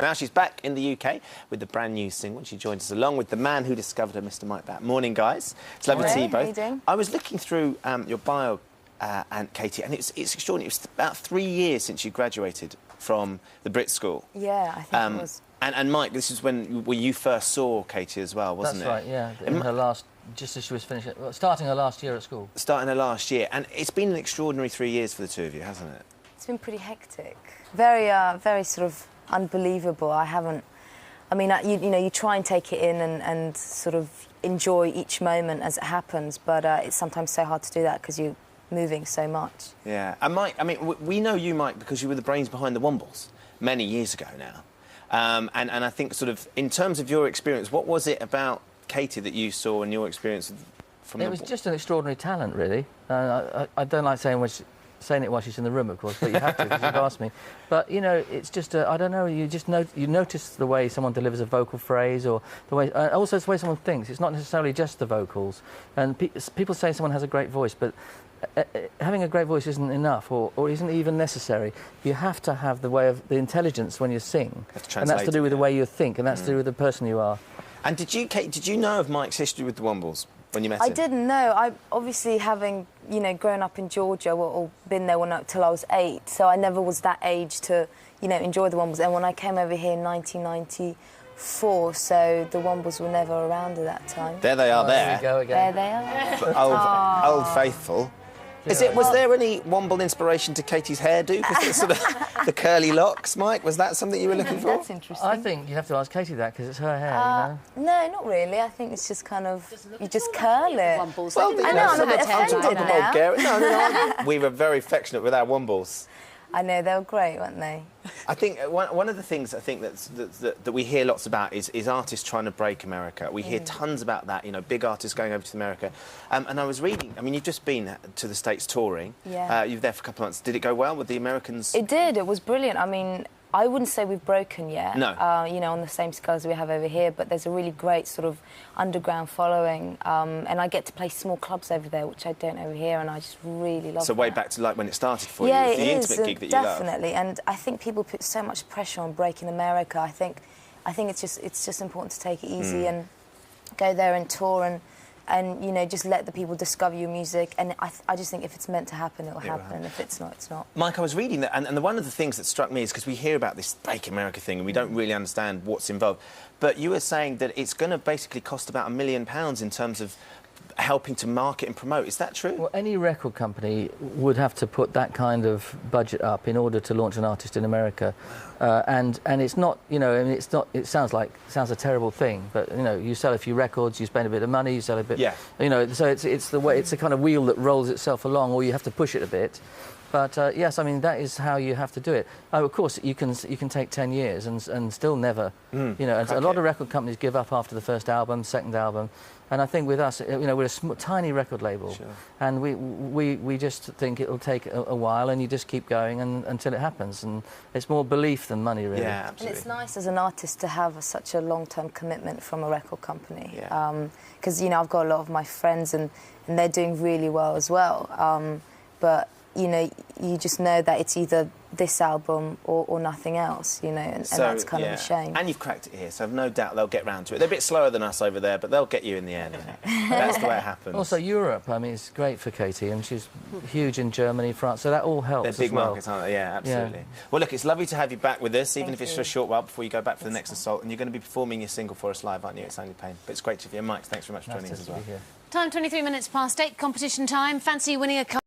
Now she's back in the UK with the brand new single, and she joins us along with the man who discovered her, Mr. Mike Batt. Morning, guys. It's lovely to see you both. How you doing? I was looking through your bio, and Katie, and it's extraordinary. It was about 3 years since you graduated from the Brit School. Yeah, I think it was. And Mike, this is when you first saw Katie as well, wasn't it? That's right, yeah. In her last, just as she was finishing, well, starting her last year at school. Starting her last year, and it's been an extraordinary 3 years for the two of you, hasn't it? It's been pretty hectic. Very sort of unbelievable. I mean, you try and take it in and sort of enjoy each moment as it happens, but it's sometimes so hard to do that because you're moving so much. Yeah, and Mike, I mean, we know you, Mike, because you were the brains behind the Wombles many years ago now. And I think sort of, in terms of your experience, what was it about Katie that you saw in your experience from It was just an extraordinary talent, really. I don't like saying it while she's in the room, of course, but you have to because you've asked me. But, you know, it's just, I don't know, you notice the way someone delivers a vocal phrase, or the way, also it's the way someone thinks. It's not necessarily just the vocals. And people say someone has a great voice, but having a great voice isn't enough, or isn't even necessary. You have to have the intelligence when you sing, and that's to do with the way you think, and that's to do with the person you are. And Kate, did you know of Mike's history with the Wombles when you met him? I didn't know. I obviously, having grown up in Georgia, or been there till I was 8, so I never was that age to enjoy the Wombles. And when I came over here in 1994, so the Wombles were never around at that time. There they are. There you go again. There they are. Old faithful. Was there any Womble inspiration to Katie's hairdo? Because it's sort of the curly locks, Mike. Was that something you were looking for? That's interesting. I think you have to ask Katie that because it's her hair, No, not really. I think it's just kind of you just curl it. Well, I know, I'm a bit offended now. No. We were very affectionate with our Wombles. I know, they were great, weren't they? I think one of the things I think that we hear lots about is artists trying to break America. We hear tons about that, big artists going over to America. And I was reading, I mean, you've just been to the States touring. Yeah. You were there for a couple of months. Did it go well with the Americans? It did. It was brilliant. I mean, I wouldn't say we've broken yet. No. On the same scale as we have over here, but there's a really great sort of underground following, and I get to play small clubs over there, which I don't over here, and I just really love. So way back to like when it started for you, yeah, the intimate gig that you love. Definitely. And I think people put so much pressure on breaking America. I think it's just important to take it easy and go there and tour and just let the people discover your music. And I just think if it's meant to happen, it'll happen. If it's not, it's not. Mike, I was reading that, and one of the things that struck me is because we hear about this Break America thing and we don't really understand what's involved. But you were saying that it's going to basically cost about £1 million in terms of helping to market and promote. Is that true? Well, any record company would have to put that kind of budget up in order to launch an artist in America. And it's not, it's not. It sounds a terrible thing, but you sell a few records, you spend a bit of money, you sell a bit. Yeah. So it's the way. It's a kind of wheel that rolls itself along, or you have to push it a bit. But yes, I mean that is how you have to do it. Oh, of course, you can take 10 years and still never. And a lot of record companies give up after the first album, second album. And I think with us, we're a tiny record label, and we just think it'll take a while, and you just keep going until it happens. And it's more belief than money, really. Yeah, absolutely. And it's nice as an artist to have such a long-term commitment from a record company. Because I've got a lot of my friends, and they're doing really well as well. But you just know that it's either this album or nothing else, and that's kind of a shame. And you've cracked it here, so I've no doubt they'll get round to it. They're a bit slower than us over there, but they'll get you in the end. That's the way it happens. Also, Europe, I mean, it's great for Katie, and she's huge in Germany, France, so that all helps. They're big markets, aren't they? Yeah, absolutely. Yeah. Well, look, it's lovely to have you back with us, even if it's for a short while before you go back for the next assault. And you're going to be performing your single for us live, aren't you? It's Only Pain. But it's great to have you. Mike, thanks very much for joining us as well. Time 23 minutes past 8, competition time. Fancy winning a car?